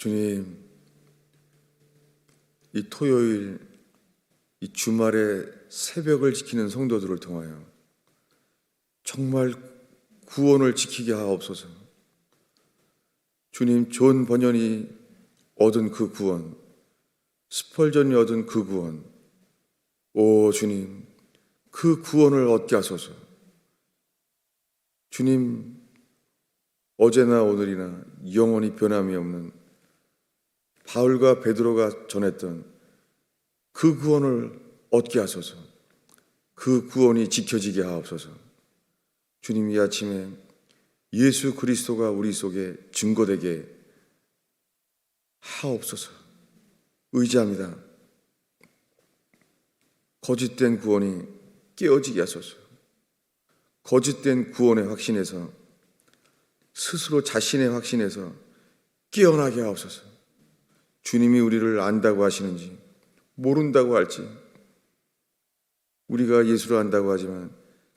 주님, 이 토요일, 이 주말의 새벽을 지키는 성도들을 통하여 정말 구원을 지키게 하옵소서. 주님, 존 번연이 얻은 그 구원, 스펄전이 얻은 그 구원, 오 주님, 그 구원을 얻게 하소서. 주님, 어제나 오늘이나 영원히 변함이 없는 바울과 베드로가 전했던 그 구원을 얻게 하소서. 그 구원이 지켜지게 하옵소서. 주님, 이 아침에 예수 그리스도가 우리 속에 증거되게 하옵소서. 의지합니다. 거짓된 구원이 깨어지게 하소서. 거짓된 구원의 확신에서 스스로 자신의 확신에서 깨어나게 하옵소서. 주님이 우리를 안다고 하시는지 모른다고 할지, 우리가 예수를 안다고 하지만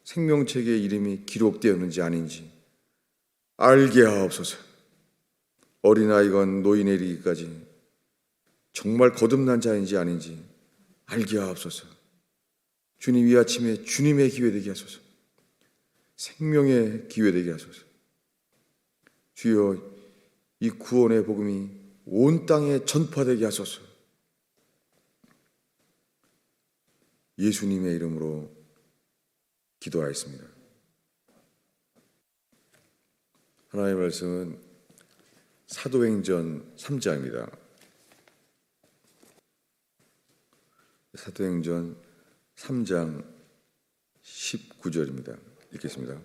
생명책에 이름이 기록되었는지 아닌지 알게 하옵소서. 어린아이건 노인에 이르기까지 정말 거듭난 자인지 아닌지 알게 하옵소서. 주님, 이 아침에 주님의 기회 되게 하소서. 생명의 기회 되게 하소서. 주여, 이 구원의 복음이 온 땅에 전파되게 하소서. 예수님의 이름으로 기도하였습니다. 하나님의 말씀은 사도행전 3장입니다. 사도행전 3장 19절입니다. 읽겠습니다.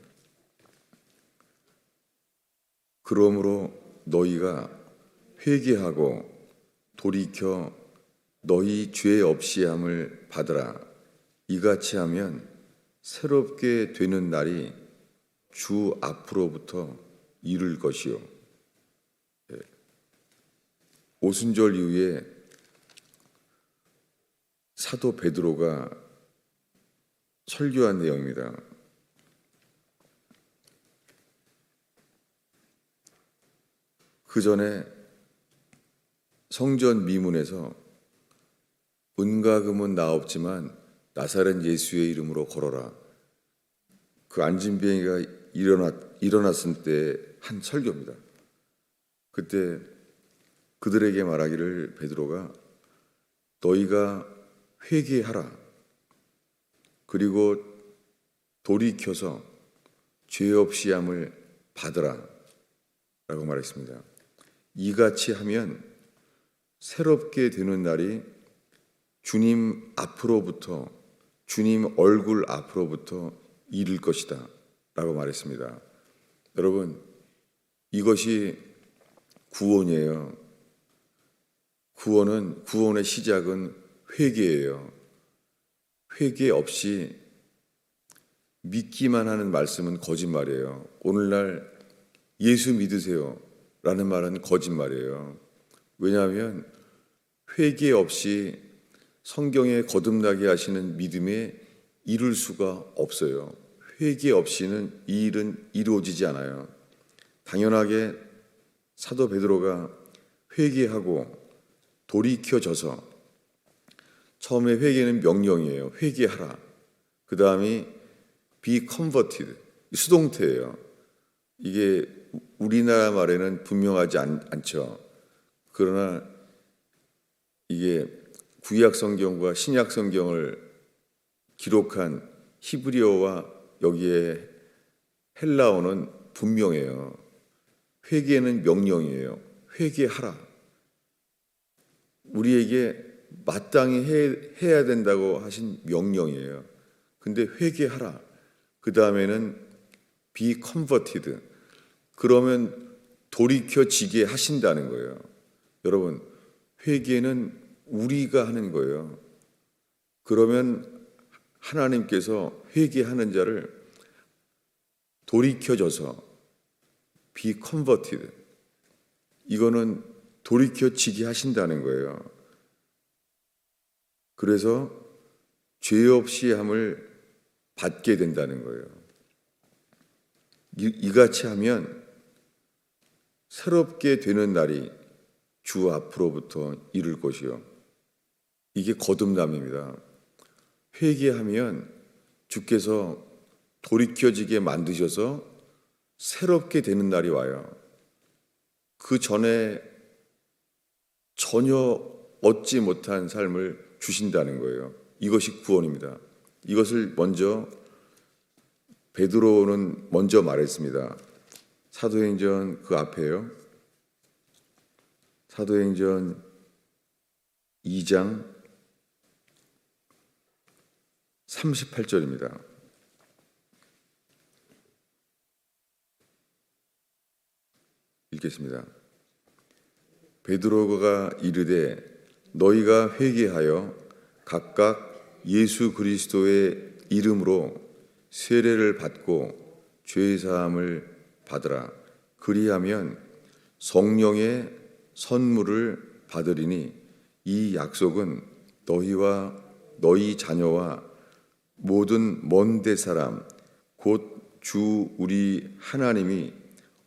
그러므로 너희가 회개하고 돌이켜 너희 죄 없이 함을 받으라. 이같이 하면 새롭게 되는 날이 주 앞으로부터 이를 것이요. 오순절 이후에 사도 베드로가 설교한 내용입니다. 그 전에 성전 미문에서 은과 금은 나 없지만 나사렛 예수의 이름으로 걸어라. 그 안진뱅이가 일어났을 때 한 설교입니다. 그때 그들에게 말하기를 베드로가 너희가 회개하라. 그리고 돌이켜서 죄 없이 함을 받으라. 라고 말했습니다. 이같이 하면 새롭게 되는 날이 주님 앞으로부터, 주님 얼굴 앞으로부터 이를 것이다. 라고 말했습니다. 여러분, 이것이 구원이에요. 구원의 시작은 회개예요. 회개 없이 믿기만 하는 말씀은 거짓말이에요. 오늘날 예수 믿으세요 라는 말은 거짓말이에요. 왜냐하면 회개 없이 성경에 거듭나게 하시는 믿음에 이룰 수가 없어요. 회개 없이는 이 일은 이루어지지 않아요. 당연하게 사도 베드로가 회개하고 돌이켜져서, 처음에 회개는 명령이에요. 회개하라. 그 다음이 be converted, 수동태예요. 이게 우리나라 말에는 분명하지 않죠. 그러나 이게 구약 성경과 신약 성경을 기록한 히브리어와 여기에 헬라어는 분명해요. 회개는 명령이에요. 회개하라. 우리에게 마땅히 해야 된다고 하신 명령이에요. 근데 회개하라. 그 다음에는 be converted. 그러면 돌이켜지게 하신다는 거예요. 여러분, 회개는 우리가 하는 거예요. 그러면 하나님께서 회개하는 자를 돌이켜져서 be converted, 이거는 돌이켜지게 하신다는 거예요. 그래서 죄 없이 함을 받게 된다는 거예요. 이같이 하면 새롭게 되는 날이 주 앞으로부터 이룰 것이요. 이게 거듭남입니다. 회개하면 주께서 돌이켜지게 만드셔서 새롭게 되는 날이 와요. 그 전에 전혀 얻지 못한 삶을 주신다는 거예요. 이것이 구원입니다. 이것을 먼저 베드로는 먼저 말했습니다. 사도행전 그 앞에요. 사도행전 2장 38절입니다. 읽겠습니다. 베드로가 이르되 너희가 회개하여 각각 예수 그리스도의 이름으로 세례를 받고 죄 사함을 받으라. 그리하면 성령의 선물을 받으리니 이 약속은 너희와 너희 자녀와 모든 먼데 사람 곧 주 우리 하나님이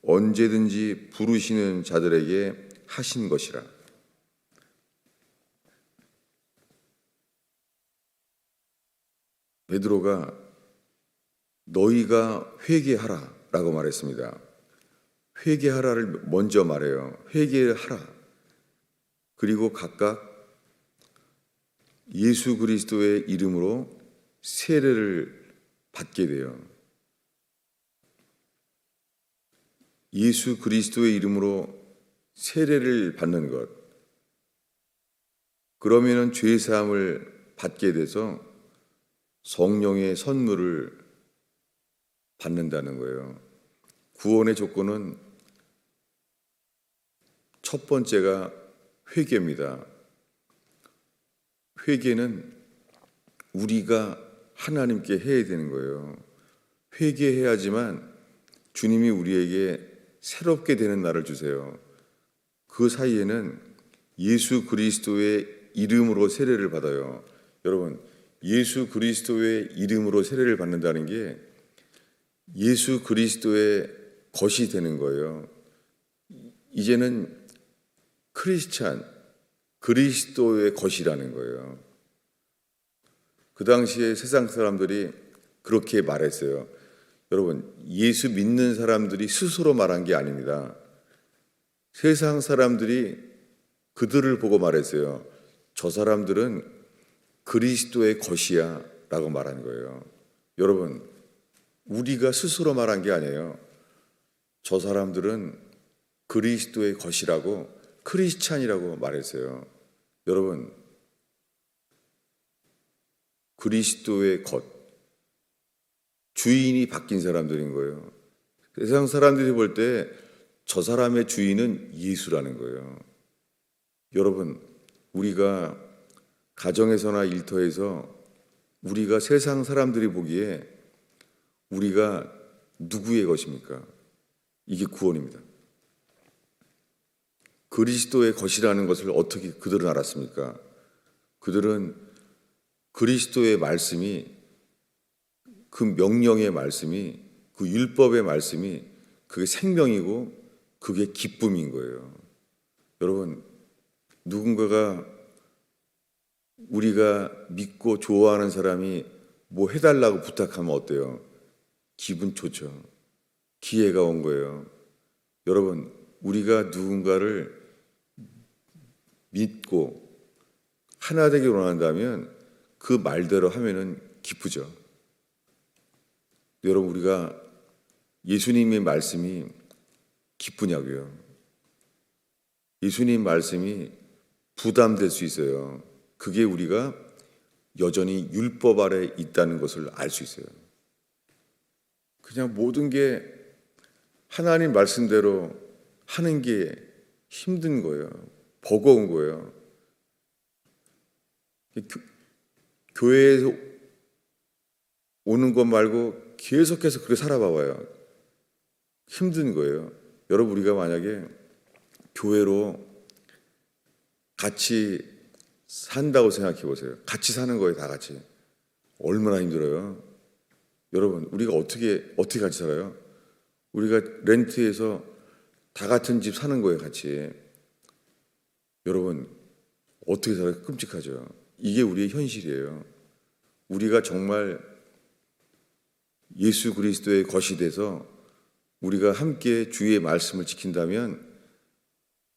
언제든지 부르시는 자들에게 하신 것이라. 베드로가 너희가 회개하라 라고 말했습니다. 회개하라를 먼저 말해요. 회개하라. 그리고 각각 예수 그리스도의 이름으로 세례를 받게 돼요. 예수 그리스도의 이름으로 세례를 받는 것. 그러면은 죄 사함을 받게 돼서 성령의 선물을 받는다는 거예요. 구원의 조건은 첫 번째가 회개입니다. 회개는 우리가 하나님께 해야 되는 거예요. 회개해야지만 주님이 우리에게 새롭게 되는 날을 주세요. 그 사이에는 예수 그리스도의 이름으로 세례를 받아요. 여러분, 예수 그리스도의 이름으로 세례를 받는다는 게 예수 그리스도의 것이 되는 거예요. 이제는 크리스찬, 그리스도의 것이라는 거예요. 그 당시에 세상 사람들이 그렇게 말했어요. 여러분, 예수 믿는 사람들이 스스로 말한 게 아닙니다. 세상 사람들이 그들을 보고 말했어요. 저 사람들은 그리스도의 것이야 라고 말하는 거예요. 여러분, 우리가 스스로 말한 게 아니에요. 저 사람들은 그리스도의 것이라고, 크리스찬이라고 말했어요. 여러분, 그리스도의 것, 주인이 바뀐 사람들인 거예요. 세상 사람들이 볼 때 저 사람의 주인은 예수라는 거예요. 여러분, 우리가 가정에서나 일터에서 우리가 세상 사람들이 보기에 우리가 누구의 것입니까? 이게 구원입니다. 그리스도의 것이라는 것을 어떻게 그들은 알았습니까? 그들은 그리스도의 말씀이, 그 명령의 말씀이, 그 율법의 말씀이 그게 생명이고 그게 기쁨인 거예요. 여러분, 누군가가 우리가 믿고 좋아하는 사람이 뭐 해달라고 부탁하면 어때요? 기분 좋죠. 기회가 온 거예요. 여러분, 우리가 누군가를 믿고 하나 되길 원한다면 그 말대로 하면은 기쁘죠. 여러분, 우리가 예수님의 말씀이 기쁘냐고요? 예수님 말씀이 부담될 수 있어요. 그게 우리가 여전히 율법 아래 있다는 것을 알 수 있어요. 그냥 모든 게 하나님 말씀대로 하는 게 힘든 거예요. 버거운 거예요. 교회에서 오는 것 말고 계속해서 그렇게 살아봐봐요. 힘든 거예요. 여러분, 우리가 만약에 교회로 같이 산다고 생각해 보세요. 같이 사는 거예요, 다 같이. 얼마나 힘들어요. 여러분, 우리가 어떻게 같이 살아요? 우리가 렌트해서 다 같은 집 사는 거예요, 같이. 여러분, 어떻게 살아요? 끔찍하죠. 이게 우리의 현실이에요. 우리가 정말 예수 그리스도의 것이 돼서 우리가 함께 주의 말씀을 지킨다면,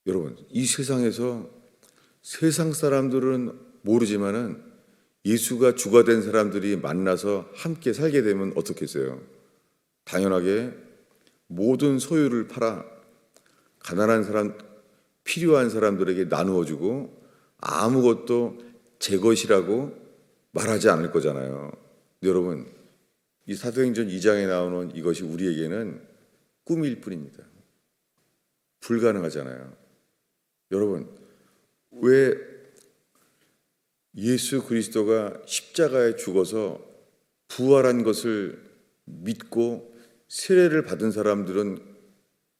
여러분, 이 세상에서 세상 사람들은 모르지만은 예수가 주가 된 사람들이 만나서 함께 살게 되면 어떻겠어요? 당연하게 모든 소유를 팔아 가난한 사람, 필요한 사람들에게 나누어주고 아무것도 제 것이라고 말하지 않을 거잖아요. 여러분, 이 사도행전 2장에 나오는 이것이 우리에게는 꿈일 뿐입니다. 불가능하잖아요. 여러분, 왜 예수 그리스도가 십자가에 죽어서 부활한 것을 믿고 세례를 받은 사람들은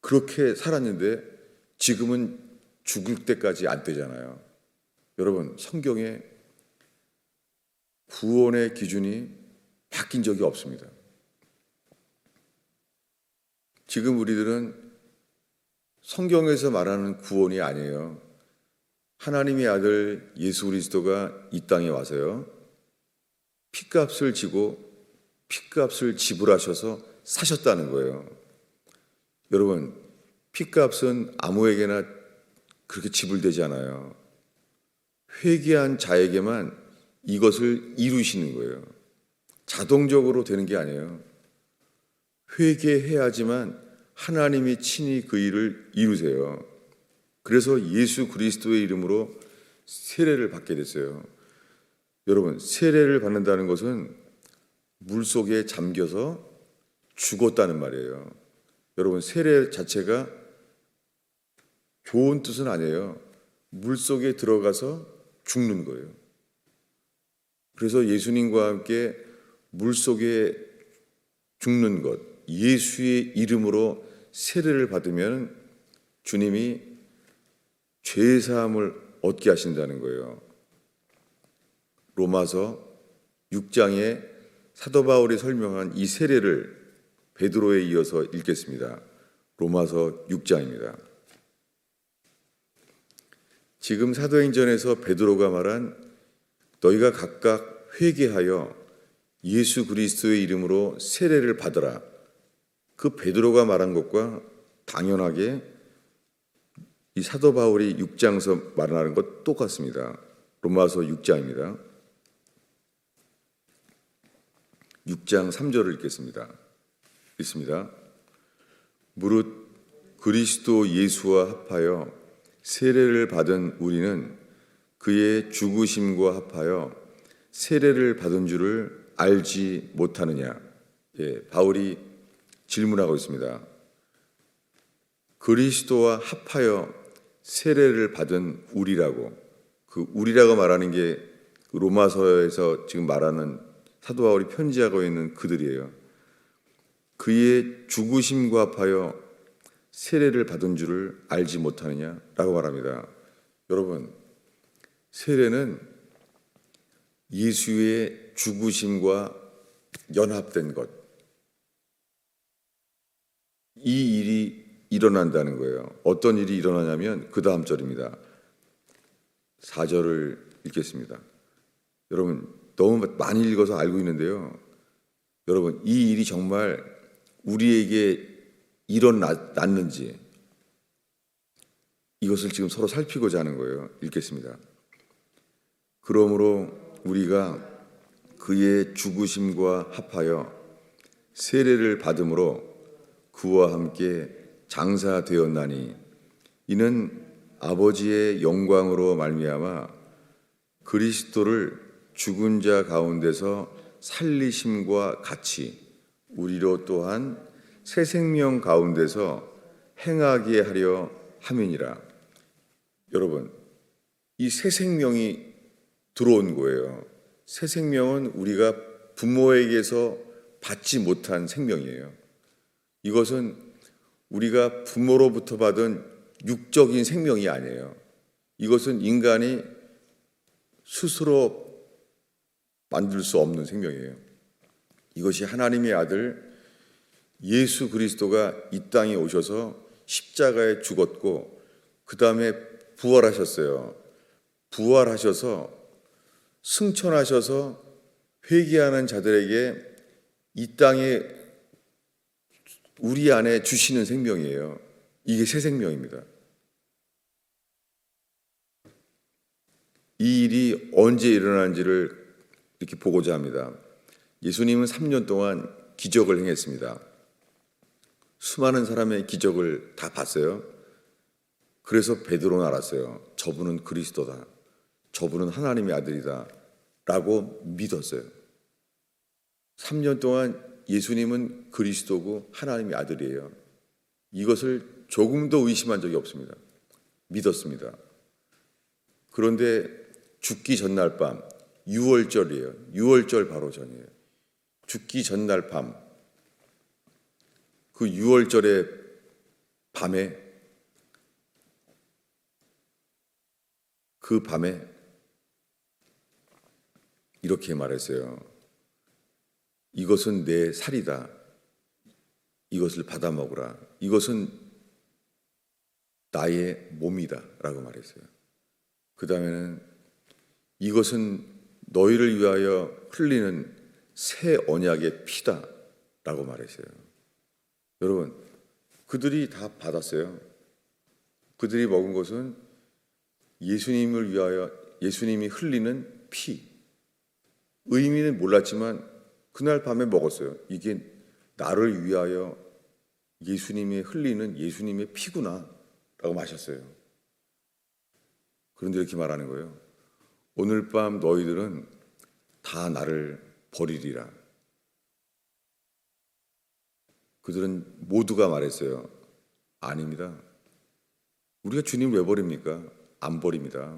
그렇게 살았는데 지금은 죽을 때까지 안 되잖아요. 여러분, 성경에 구원의 기준이 바뀐 적이 없습니다. 지금 우리들은 성경에서 말하는 구원이 아니에요. 하나님의 아들 예수 그리스도가 이 땅에 와서요, 핏값을 지고 핏값을 지불하셔서 사셨다는 거예요. 여러분, 핏값은 아무에게나 그렇게 지불되지 않아요. 회개한 자에게만 이것을 이루시는 거예요. 자동적으로 되는 게 아니에요. 회개해야지만 하나님이 친히 그 일을 이루세요. 그래서 예수 그리스도의 이름으로 세례를 받게 됐어요. 여러분, 세례를 받는다는 것은 물속에 잠겨서 죽었다는 말이에요. 여러분, 세례 자체가 좋은 뜻은 아니에요. 물속에 들어가서 죽는 거예요. 그래서 예수님과 함께 물속에 죽는 것, 예수의 이름으로 세례를 받으면 주님이 죄사함을 얻게 하신다는 거예요. 로마서 6장에 사도 바울이 설명한 이 세례를 베드로에 이어서 읽겠습니다. 로마서 6장입니다. 지금 사도행전에서 베드로가 말한 너희가 각각 회개하여 예수 그리스도의 이름으로 세례를 받으라, 그 베드로가 말한 것과 당연하게 이 사도 바울이 6장에서 말하는 것 똑같습니다. 로마서 6장입니다. 6장 3절을 읽겠습니다. 읽습니다. 무릇 그리스도 예수와 합하여 세례를 받은 우리는 그의 죽으심과 합하여 세례를 받은 줄을 알지 못하느냐. 바울이 질문하고 있습니다. 그리스도와 합하여 세례를 받은 우리라고, 그 우리라고 말하는 게 로마서에서 지금 말하는 사도 바울이 편지하고 있는 그들이에요. 그의 죽으심과 합하여 세례를 받은 줄을 알지 못하느냐라고 말합니다. 여러분, 세례는 예수의 죽으심과 연합된 것, 이 일이 일어난다는 거예요. 어떤 일이 일어나냐면 그 다음 절입니다. 4절을 읽겠습니다. 여러분, 너무 많이 읽어서 알고 있는데요, 여러분, 이 일이 정말 우리에게 일어났는지 이것을 지금 서로 살피고자 하는 거예요. 읽겠습니다. 그러므로 우리가 그의 죽으심과 합하여 세례를 받음으로 그와 함께 장사되었나니 이는 아버지의 영광으로 말미암아 그리스도를 죽은 자 가운데서 살리심과 같이 우리로 또한 새 생명 가운데서 행하게 하려 함이니라. 여러분, 이 새 생명이 들어온 거예요. 새 생명은 우리가 부모에게서 받지 못한 생명이에요. 이것은 우리가 부모로부터 받은 육적인 생명이 아니에요. 이것은 인간이 스스로 만들 수 없는 생명이에요. 이것이 하나님의 아들 예수 그리스도가 이 땅에 오셔서 십자가에 죽었고 그 다음에 부활하셨어요. 부활하셔서 승천하셔서 회개하는 자들에게 이 땅에 우리 안에 주시는 생명이에요. 이게 새 생명입니다. 이 일이 언제 일어난지를 이렇게 보고자 합니다. 예수님은 3년 동안 기적을 행했습니다. 수많은 사람의 기적을 다 봤어요. 그래서 베드로는 알았어요. 저분은 그리스도다. 저분은 하나님의 아들이다. 라고 믿었어요. 3년 동안 예수님은 그리스도고 하나님의 아들이에요. 이것을 조금도 의심한 적이 없습니다. 믿었습니다. 그런데 죽기 전날 밤, 6월절이에요. 6월절 바로 전이에요. 죽기 전날 밤, 그 6월절의 밤에, 그 밤에 이렇게 말했어요. 이것은 내 살이다. 이것을 받아 먹으라. 이것은 나의 몸이다. 라고 말했어요. 그 다음에는 이것은 너희를 위하여 흘리는 새 언약의 피다. 라고 말했어요. 여러분, 그들이 다 받았어요. 그들이 먹은 것은 예수님을 위하여 예수님이 흘리는 피. 의미는 몰랐지만 그날 밤에 먹었어요. 이게 나를 위하여 예수님이 흘리는 예수님의 피구나 라고 마셨어요. 그런데 이렇게 말하는 거예요. 오늘 밤 너희들은 다 나를 버리리라. 그들은 모두가 말했어요. 아닙니다. 우리가 주님 왜 버립니까? 안 버립니다.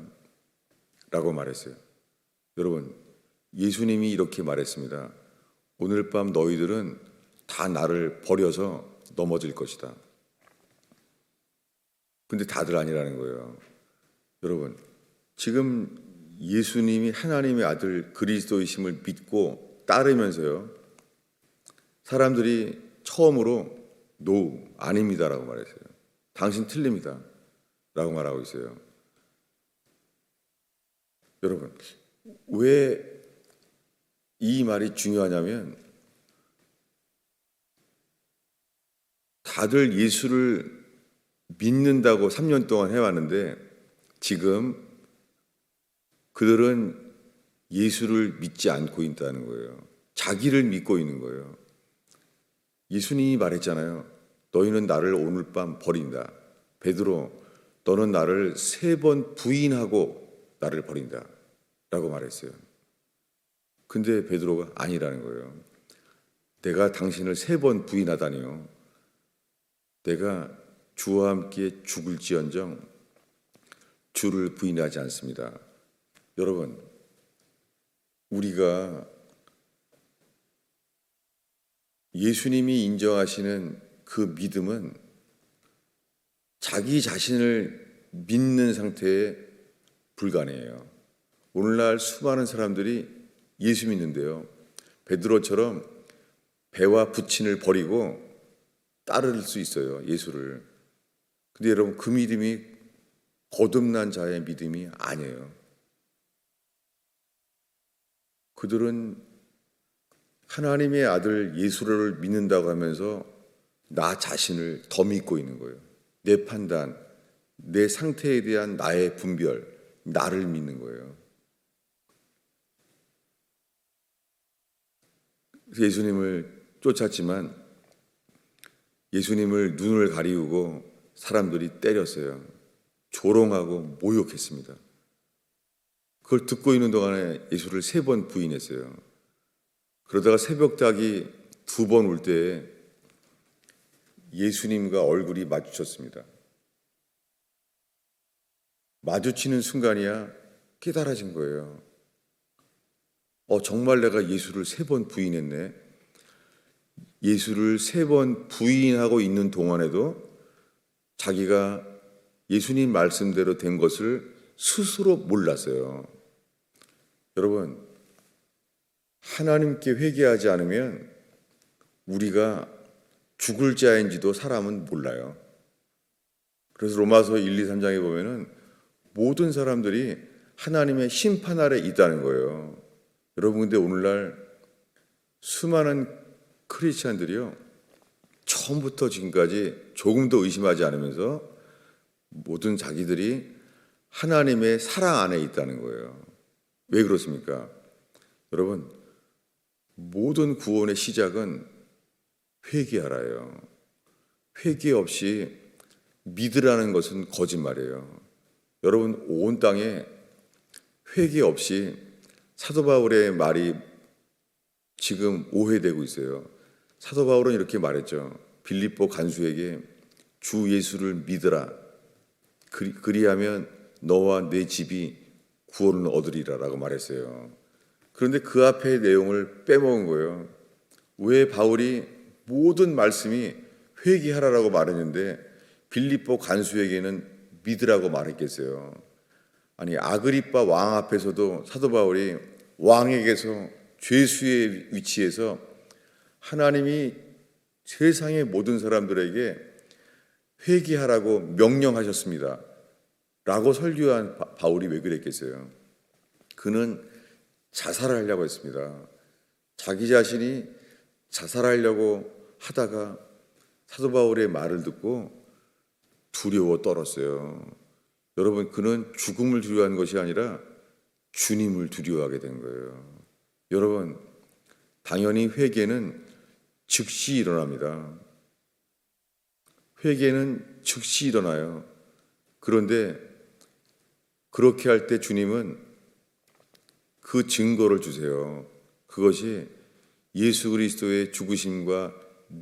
라고 말했어요. 여러분, 예수님이 이렇게 말했습니다. 오늘 밤 너희들은 다 나를 버려서 넘어질 것이다. 근데 다들 아니라는 거예요. 여러분, 지금 예수님이 하나님의 아들 그리스도이심을 믿고 따르면서요, 사람들이 처음으로 No, 아닙니다라고 말했어요. 당신 틀립니다 라고 말하고 있어요. 여러분, 왜 이 말이 중요하냐면 다들 예수를 믿는다고 3년 동안 해왔는데 지금 그들은 예수를 믿지 않고 있다는 거예요. 자기를 믿고 있는 거예요. 예수님이 말했잖아요. 너희는 나를 오늘 밤 버린다. 베드로, 너는 나를 3번 부인하고 나를 버린다. 라고 말했어요. 근데 베드로가 아니라는 거예요. 내가 당신을 3번 부인하다니요. 내가 주와 함께 죽을지언정 주를 부인하지 않습니다. 여러분, 우리가 예수님이 인정하시는 그 믿음은 자기 자신을 믿는 상태에 불가능해요. 오늘날 수많은 사람들이 예수 믿는데요. 베드로처럼 배와 부친을 버리고 따를 수 있어요. 예수를. 근데 여러분, 그 믿음이 거듭난 자의 믿음이 아니에요. 그들은 하나님의 아들 예수를 믿는다고 하면서 나 자신을 더 믿고 있는 거예요. 내 판단, 내 상태에 대한 나의 분별, 나를 믿는 거예요. 예수님을 쫓았지만 예수님을 눈을 가리우고 사람들이 때렸어요. 조롱하고 모욕했습니다. 그걸 듣고 있는 동안에 예수를 3번 부인했어요. 그러다가 새벽닭이 2번 울 때에 예수님과 얼굴이 마주쳤습니다. 마주치는 순간이야 깨달아진 거예요. 정말 내가 예수를 3번 부인했네. 예수를 3번 부인하고 있는 동안에도 자기가 예수님 말씀대로 된 것을 스스로 몰랐어요. 여러분, 하나님께 회개하지 않으면 우리가 죽을 자인지도 사람은 몰라요. 그래서 로마서 1, 2, 3장에 보면은 모든 사람들이 하나님의 심판 아래 있다는 거예요. 여러분, 근데 오늘날 수많은 크리스찬들이요, 처음부터 지금까지 조금도 의심하지 않으면서 모든 자기들이 하나님의 사랑 안에 있다는 거예요. 왜 그렇습니까? 여러분, 모든 구원의 시작은 회개하라예요. 회개 없이 믿으라는 것은 거짓말이에요. 여러분, 온 땅에 회개 없이 사도 바울의 말이 지금 오해되고 있어요. 사도 바울은 이렇게 말했죠. 빌립보 간수에게 주 예수를 믿으라. 그리하면 너와 내 집이 구원을 얻으리라 라고 말했어요. 그런데 그 앞의 내용을 빼먹은 거예요. 왜 바울이 모든 말씀이 회개하라라고 말했는데 빌립보 간수에게는 믿으라고 말했겠어요. 아니, 아그리빠 왕 앞에서도 사도 바울이 왕에게서 죄수의 위치에서 하나님이 세상의 모든 사람들에게 회개하라고 명령하셨습니다 라고 설교한 바울이 왜 그랬겠어요? 그는 자살하려고 했습니다. 자기 자신이 자살하려고 하다가 사도 바울의 말을 듣고 두려워 떨었어요. 여러분, 그는 죽음을 두려워한 것이 아니라 주님을 두려워하게 된 거예요. 여러분, 당연히 회개는 즉시 일어납니다. 회개는 즉시 일어나요. 그런데 그렇게 할 때 주님은 그 증거를 주세요. 그것이 예수 그리스도의 죽으심과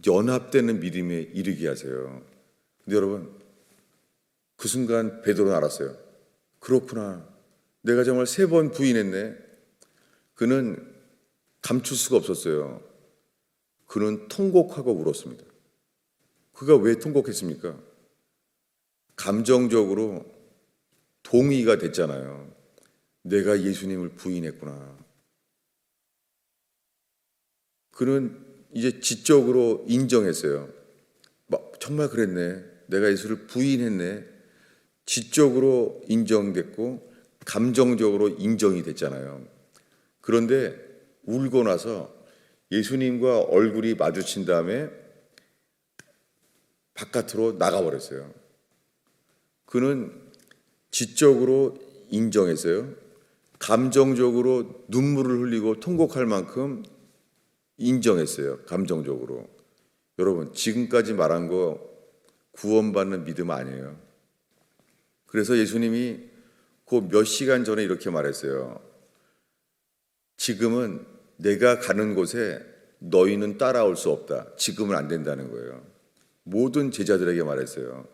연합되는 믿음에 이르게 하세요. 근데 여러분, 그 순간 베드로는 알았어요. 그렇구나. 내가 정말 3번 부인했네. 그는 감출 수가 없었어요. 그는 통곡하고 울었습니다. 그가 왜 통곡했습니까? 감정적으로 동의가 됐잖아요. 내가 예수님을 부인했구나. 그는 이제 지적으로 인정했어요. 정말 그랬네. 내가 예수를 부인했네. 지적으로 인정됐고 감정적으로 인정이 됐잖아요. 그런데 울고 나서 예수님과 얼굴이 마주친 다음에 바깥으로 나가버렸어요. 그는 지적으로 인정했어요. 감정적으로 눈물을 흘리고 통곡할 만큼 인정했어요. 감정적으로. 여러분, 지금까지 말한 거 구원받는 믿음 아니에요. 그래서 예수님이 그 몇 시간 전에 이렇게 말했어요. 지금은 내가 가는 곳에 너희는 따라올 수 없다. 지금은 안 된다는 거예요. 모든 제자들에게 말했어요.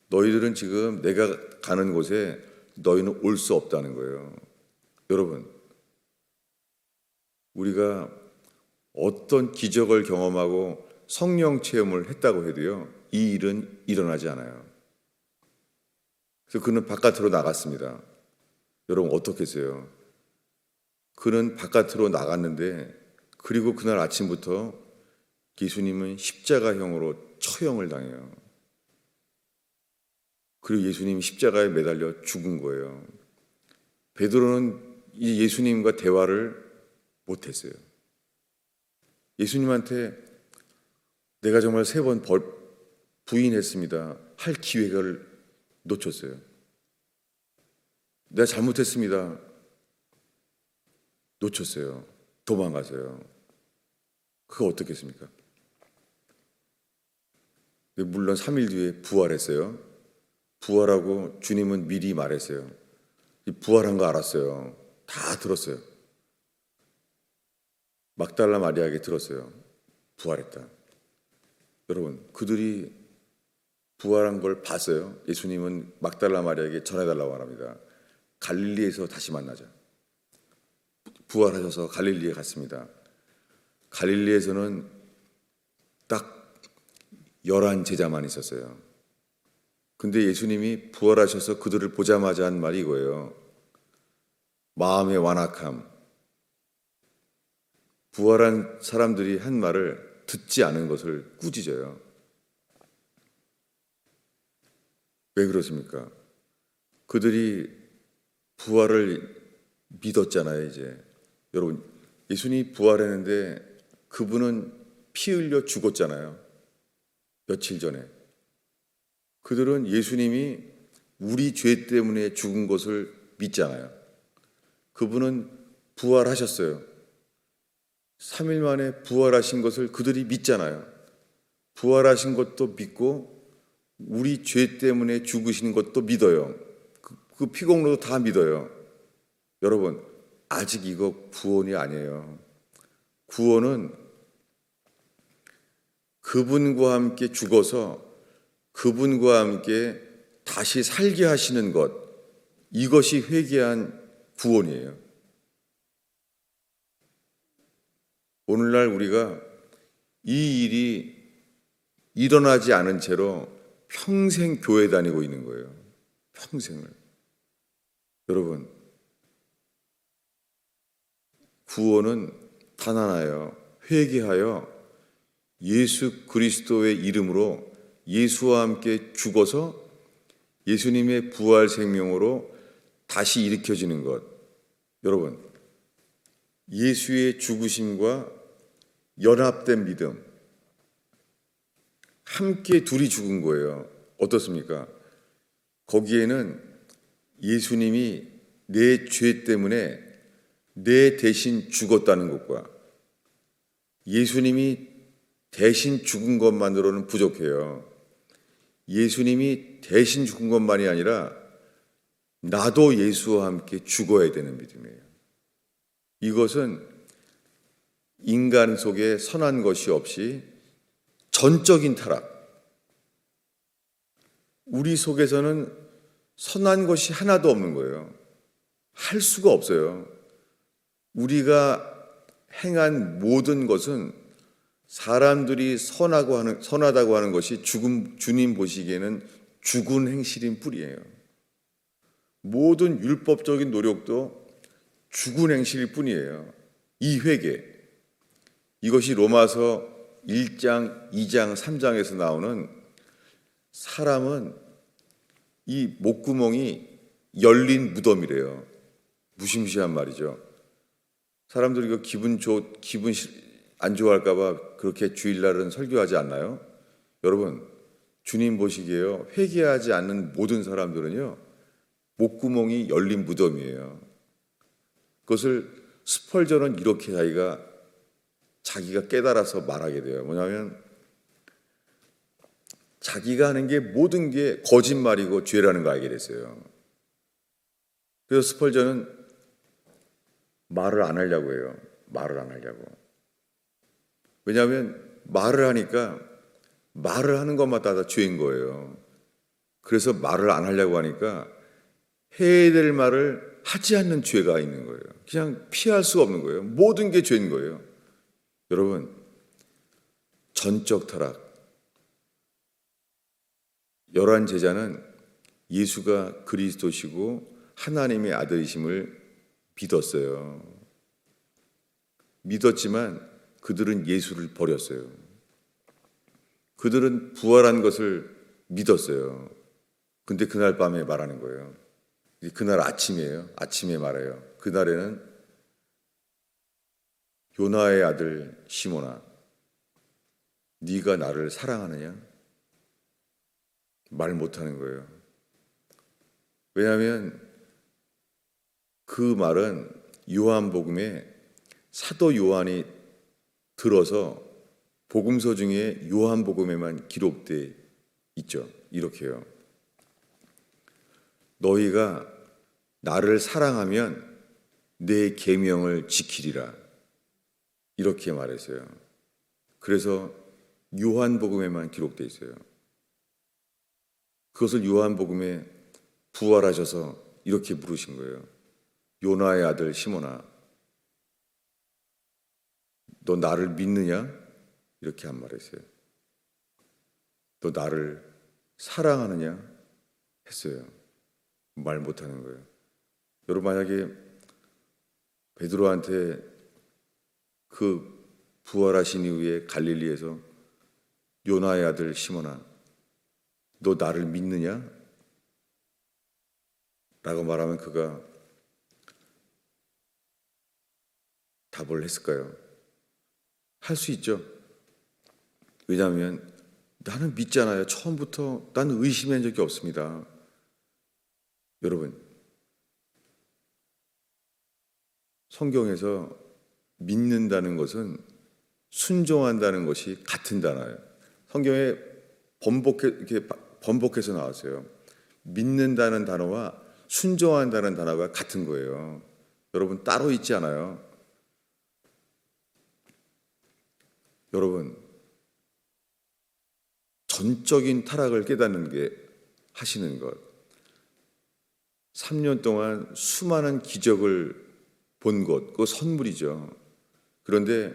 너희들은 지금 내가 가는 곳에 너희는 올 수 없다는 거예요. 여러분, 우리가 어떤 기적을 경험하고 성령 체험을 했다고 해도요, 이 일은 일어나지 않아요. 그래서 그는 바깥으로 나갔습니다. 여러분, 어떻겠어요? 그는 바깥으로 나갔는데, 그리고 그날 아침부터 예수님은 십자가형으로 처형을 당해요. 그리고 예수님이 십자가에 매달려 죽은 거예요. 베드로는 이 예수님과 대화를 못했어요. 예수님한테 내가 정말 3번 부인했습니다 할 기회를 놓쳤어요. 내가 잘못했습니다. 놓쳤어요. 도망가서요. 그거 어떻겠습니까? 물론 3일 뒤에 부활했어요. 부활하고 주님은 미리 말했어요. 부활한 거 알았어요. 다 들었어요. 막달라 마리아에게 들었어요. 부활했다. 여러분, 그들이 부활한 걸 봤어요. 예수님은 막달라 마리아에게 전해달라고 말합니다. 갈릴리에서 다시 만나자. 부활하셔서 갈릴리에 갔습니다. 갈릴리에서는 딱 11 제자만 있었어요. 근데 예수님이 부활하셔서 그들을 보자마자 한 말이 이거예요. 마음의 완악함. 부활한 사람들이 한 말을 듣지 않은 것을 꾸짖어요. 왜 그렇습니까? 그들이 부활을 믿었잖아요. 이제 여러분, 예수님이 부활했는데 그분은 피 흘려 죽었잖아요. 며칠 전에. 그들은 예수님이 우리 죄 때문에 죽은 것을 믿잖아요. 그분은 부활하셨어요. 3일 만에 부활하신 것을 그들이 믿잖아요. 부활하신 것도 믿고 우리 죄 때문에 죽으신 것도 믿어요. 그 피공로도 다 믿어요. 여러분, 아직 이거 구원이 아니에요. 구원은 그분과 함께 죽어서 그분과 함께 다시 살게 하시는 것, 이것이 회개한 구원이에요. 오늘날 우리가 이 일이 일어나지 않은 채로 평생 교회 다니고 있는 거예요. 평생을. 여러분, 구원은 단 하나예요. 회개하여 예수 그리스도의 이름으로 예수와 함께 죽어서 예수님의 부활 생명으로 다시 일으켜지는 것. 여러분, 예수의 죽으심과 연합된 믿음, 함께 둘이 죽은 거예요. 어떻습니까? 거기에는 예수님이 내 죄 때문에 내 대신 죽었다는 것과 예수님이 대신 죽은 것만으로는 부족해요. 예수님이 대신 죽은 것만이 아니라 나도 예수와 함께 죽어야 되는 믿음이에요. 이것은 인간 속에 선한 것이 없이 전적인 타락. 우리 속에서는 선한 것이 하나도 없는 거예요. 할 수가 없어요. 우리가 행한 모든 것은 사람들이 선하다고 하는 것이 주님 보시기에는 죽은 행실인 뿐이에요. 모든 율법적인 노력도 죽은 행실일 뿐이에요. 이 회개, 이것이 로마서 1장, 2장, 3장에서 나오는 사람은 이 목구멍이 열린 무덤이래요. 무심시한 말이죠. 사람들이 이거 기분 안 좋아할까 봐 그렇게 주일날은 설교하지 않나요? 여러분, 주님 보시기에요. 회개하지 않는 모든 사람들은요. 목구멍이 열린 무덤이에요. 그것을 스펄전은 이렇게 자기가 깨달아서 말하게 돼요. 뭐냐면 자기가 하는 게 모든 게 거짓말이고 죄라는 거 알게 됐어요. 그래서 스펄전은 말을 안 하려고 해요. 말을 안 하려고. 왜냐하면 말을 하니까 말을 하는 것마다 다 죄인 거예요. 그래서 말을 안 하려고 하니까 해야 될 말을 하지 않는 죄가 있는 거예요. 그냥 피할 수가 없는 거예요. 모든 게 죄인 거예요. 여러분, 전적 타락. 열한 제자는 예수가 그리스도시고 하나님의 아들이심을 믿었어요. 믿었지만 그들은 예수를 버렸어요. 그들은 부활한 것을 믿었어요. 근데 그날 밤에 말하는 거예요. 그날 아침이에요. 아침에 말해요. 그날에는 요나의 아들 시몬아, 네가 나를 사랑하느냐? 말 못하는 거예요. 왜냐하면 그 말은 요한복음에 사도 요한이 들어서 복음서 중에 요한복음에만 기록돼 있죠. 이렇게요. 너희가 나를 사랑하면 내 계명을 지키리라. 이렇게 말했어요. 그래서 요한복음에만 기록돼 있어요. 그것을 요한복음에 부활하셔서 이렇게 부르신 거예요. 요나의 아들 시몬아, 너 나를 믿느냐? 이렇게 한 말했어요. 너 나를 사랑하느냐? 했어요. 말 못하는 거예요. 여러분, 만약에 베드로한테 그 부활하신 이후에 갈릴리에서 요나의 아들 시몬아, 너 나를 믿느냐? 라고 말하면 그가 답을 했을까요? 할 수 있죠. 왜냐하면 나는 믿잖아요. 처음부터 나는 의심한 적이 없습니다. 여러분, 성경에서 믿는다는 것은 순종한다는 것이 같은 단어예요. 성경에 번복해서 나왔어요. 믿는다는 단어와 순종한다는 단어가 같은 거예요. 여러분, 따로 있지 않아요. 여러분, 전적인 타락을 깨닫는 게 하시는 것. 3년 동안 수많은 기적을 본 것, 그거 선물이죠. 그런데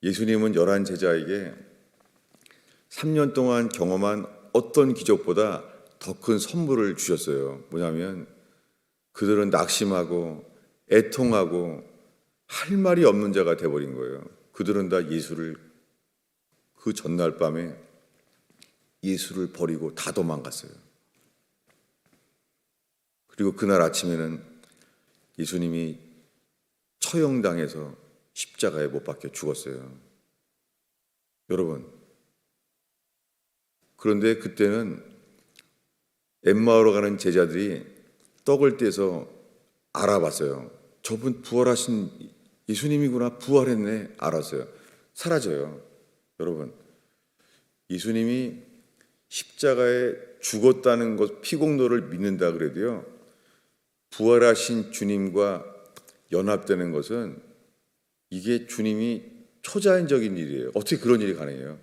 예수님은 11 제자에게 3년 동안 경험한 어떤 기적보다 더 큰 선물을 주셨어요. 뭐냐면 그들은 낙심하고 애통하고 할 말이 없는 자가 돼버린 거예요. 그들은 다 예수를 그 전날 밤에 예수를 버리고 다 도망갔어요. 그리고 그날 아침에는 예수님이 처형당해서 십자가에 못 박혀 죽었어요. 여러분, 그런데 그때는 엠마오로 가는 제자들이 떡을 떼서 알아봤어요. 저분 부활하신 예수님이구나, 부활했네, 알았어요. 사라져요. 여러분, 예수님이 십자가에 죽었다는 것, 피공로를 믿는다 그래도요, 부활하신 주님과 연합되는 것은 이게 주님이 초자연적인 일이에요. 어떻게 그런 일이 가능해요?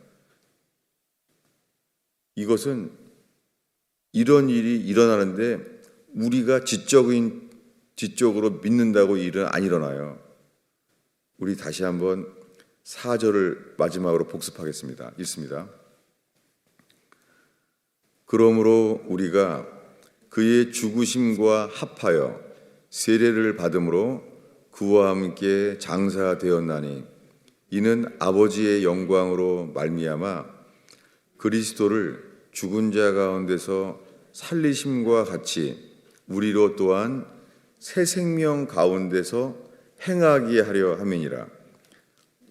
이것은 이런 일이 일어나는데 우리가 지적으로 믿는다고 일은 안 일어나요. 우리 다시 한번 4절을 마지막으로 복습하겠습니다. 읽습니다. 그러므로 우리가 그의 죽으심과 합하여 세례를 받음으로 그와 함께 장사되었나니 이는 아버지의 영광으로 말미암아 그리스도를 죽은 자 가운데서 살리심과 같이 우리로 또한 새 생명 가운데서 행하게 하려 함이니라.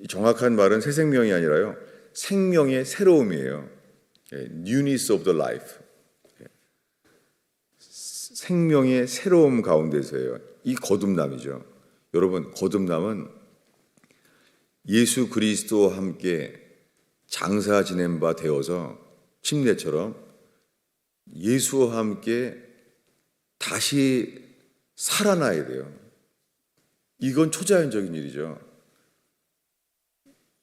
정확한 말은 새 생명이 아니라요, 생명의 새로움이에요. Newness of the life. 생명의 새로움 가운데서예요. 이 거듭남이죠. 여러분, 거듭남은 예수 그리스도와 함께 장사 지낸 바 되어서 침례처럼 예수와 함께 다시 살아나야 돼요. 이건 초자연적인 일이죠.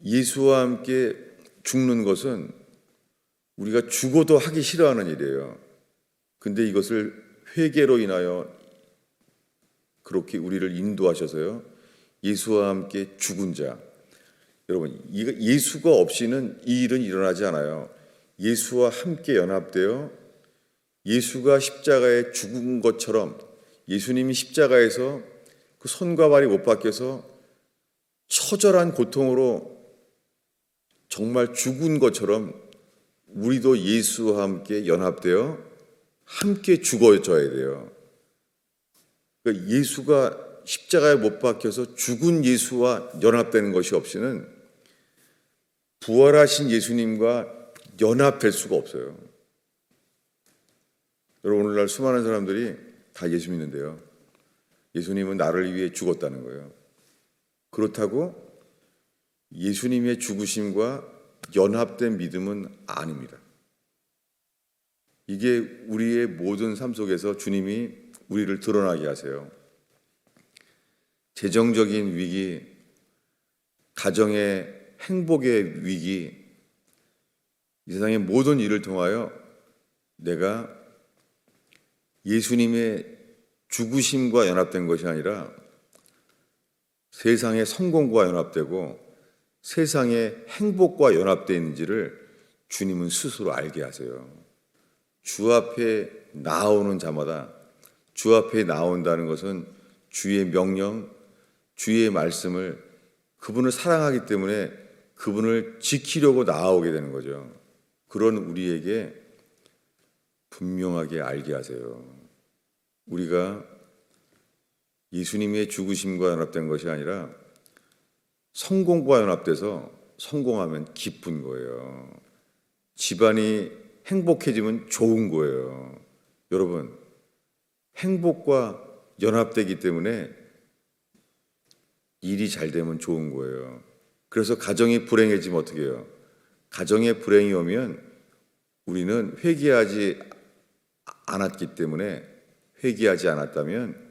예수와 함께 죽는 것은 우리가 죽어도 하기 싫어하는 일이에요. 근데 이것을 회개로 인하여 그렇게 우리를 인도하셔서요, 예수와 함께 죽은 자. 여러분, 예수가 없이는 이 일은 일어나지 않아요. 예수와 함께 연합되어 예수가 십자가에 죽은 것처럼, 예수님이 십자가에서 그 손과 발이 못 박혀서 처절한 고통으로 정말 죽은 것처럼 우리도 예수와 함께 연합되어 함께 죽어져야 돼요. 그러니까 예수가 십자가에 못 박혀서 죽은 예수와 연합되는 것이 없이는 부활하신 예수님과 연합될 수가 없어요. 여러분, 오늘날 수많은 사람들이 다 예수 믿는데요, 예수님은 나를 위해 죽었다는 거예요. 그렇다고 예수님의 죽으심과 연합된 믿음은 아닙니다. 이게 우리의 모든 삶 속에서 주님이 우리를 드러나게 하세요. 재정적인 위기, 가정의 행복의 위기, 이 세상의 모든 일을 통하여 내가 예수님의 죽으심과 연합된 것이 아니라 세상의 성공과 연합되고 세상의 행복과 연합되어 있는지를 주님은 스스로 알게 하세요. 주 앞에 나오는 자마다, 주 앞에 나온다는 것은 주의 명령, 주의 말씀을, 그분을 사랑하기 때문에 그분을 지키려고 나아오게 되는 거죠. 그런 우리에게 분명하게 알게 하세요. 우리가 예수님의 죽으심과 연합된 것이 아니라 성공과 연합돼서 성공하면 기쁜 거예요. 집안이 행복해지면 좋은 거예요. 여러분, 행복과 연합되기 때문에 일이 잘 되면 좋은 거예요. 그래서 가정이 불행해지면 어떻게 해요? 가정에 불행이 오면 우리는 회개하지 않았기 때문에, 회개하지 않았다면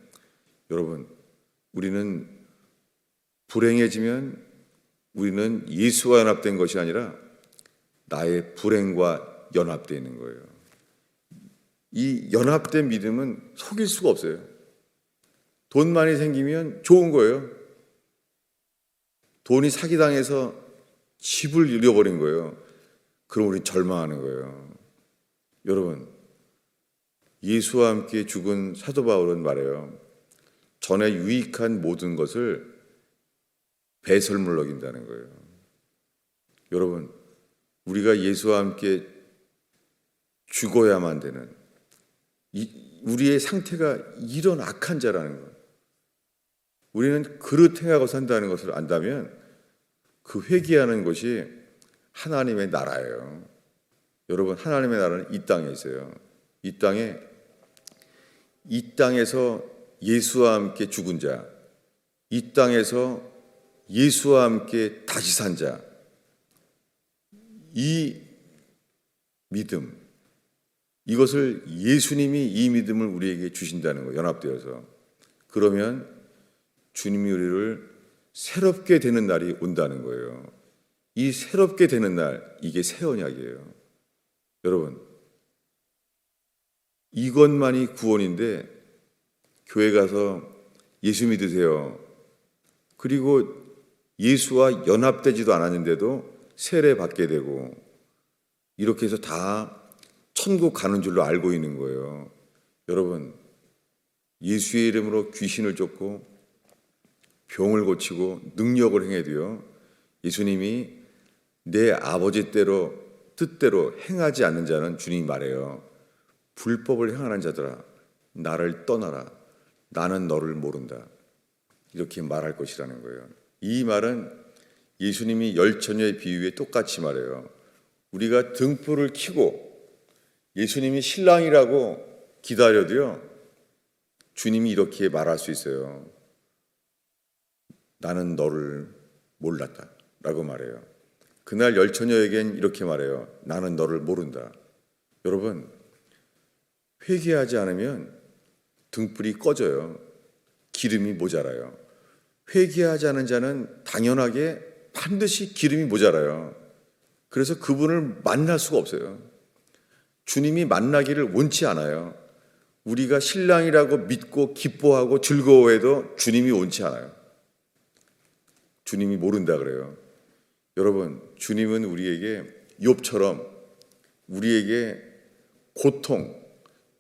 여러분, 우리는 불행해지면 우리는 예수와 연합된 것이 아니라 나의 불행과 연합되어 있는 거예요. 이 연합된 믿음은 속일 수가 없어요. 돈 많이 생기면 좋은 거예요. 돈이 사기당해서 집을 잃어버린 거예요. 그럼 우리 절망하는 거예요. 여러분, 예수와 함께 죽은 사도 바울은 말해요. 전에 유익한 모든 것을 배설물로 여긴다는 거예요. 여러분, 우리가 예수와 함께 죽어야만 되는 우리의 상태가 이런 악한 자라는 것. 우리는 그릇 행하고 산다는 것을 안다면 그 회개하는 것이 하나님의 나라예요. 여러분, 하나님의 나라는 이 땅에 있어요. 이 땅에서 예수와 함께 죽은 자, 이 땅에서 예수와 함께 다시 산 자, 이 믿음, 이것을 예수님이 이 믿음을 우리에게 주신다는 거예요. 연합되어서. 그러면 주님이 우리를 새롭게 되는 날이 온다는 거예요. 이 새롭게 되는 날, 이게 새 언약이에요. 여러분, 이것만이 구원인데 교회 가서 예수 믿으세요. 그리고 예수와 연합되지도 않았는데도 세례 받게 되고 이렇게 해서 다 천국 가는 줄로 알고 있는 거예요. 여러분, 예수의 이름으로 귀신을 쫓고 병을 고치고 능력을 행해도요, 예수님이 내 아버지 뜻대로 행하지 않는 자는 주님이 말해요. 불법을 행하는 자들아, 나를 떠나라. 나는 너를 모른다. 이렇게 말할 것이라는 거예요. 이 말은 예수님이 열 처녀의 비유에 똑같이 말해요. 우리가 등불을 켜고 예수님이 신랑이라고 기다려도요, 주님이 이렇게 말할 수 있어요. 나는 너를 몰랐다 라고 말해요. 그날 열 처녀에겐 이렇게 말해요. 나는 너를 모른다. 여러분, 회개하지 않으면 등불이 꺼져요. 기름이 모자라요. 회개하지 않은 자는 당연하게 반드시 기름이 모자라요. 그래서 그분을 만날 수가 없어요. 주님이 만나기를 원치 않아요. 우리가 신랑이라고 믿고 기뻐하고 즐거워해도 주님이 원치 않아요. 주님이 모른다 그래요. 여러분, 주님은 우리에게 욥처럼 우리에게 고통,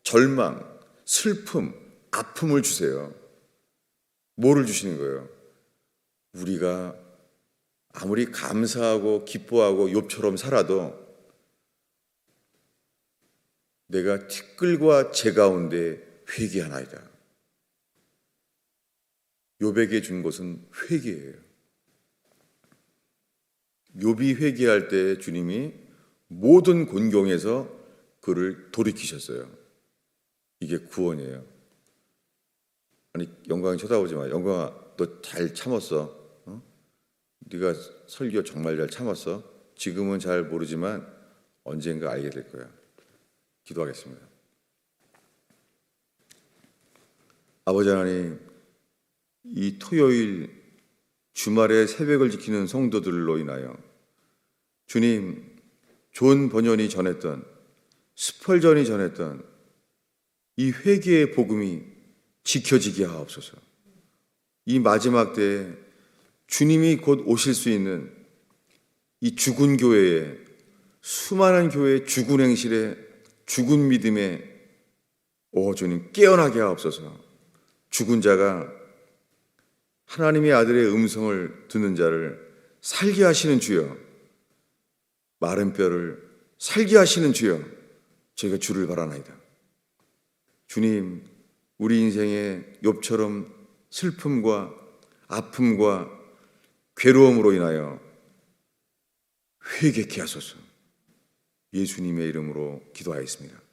절망, 슬픔, 아픔을 주세요. 뭐를 주시는 거예요? 우리가 아무리 감사하고 기뻐하고 욥처럼 살아도 내가 티끌과 재 가운데 회개하나이다. 욥에게 준 것은 회개예요. 욥이 회개할 때 주님이 모든 곤경에서 그를 돌이키셨어요. 이게 구원이에요. 아니, 영광이 쳐다보지 마. 영광아, 너 잘 참았어. 어? 네가 설교 정말 잘 참았어. 지금은 잘 모르지만 언젠가 알게 될 거야. 기도하겠습니다. 아버지 하나님, 이 토요일 주말에 새벽을 지키는 성도들로 인하여 주님, 존 번연이 전했던, 스펄전이 전했던 이 회개의 복음이 지켜지게 하옵소서. 이 마지막 때에 주님이 곧 오실 수 있는 이 죽은 교회에, 수많은 교회의 죽은 행실에, 죽은 믿음에 주님 깨어나게 하옵소서. 죽은 자가 하나님의 아들의 음성을 듣는 자를 살게 하시는 주여, 마른 뼈를 살게 하시는 주여, 저희가 주를 바라나이다. 주님, 우리 인생에 욥처럼 슬픔과 아픔과 괴로움으로 인하여 회개케 하소서. 예수님의 이름으로 기도하였습니다.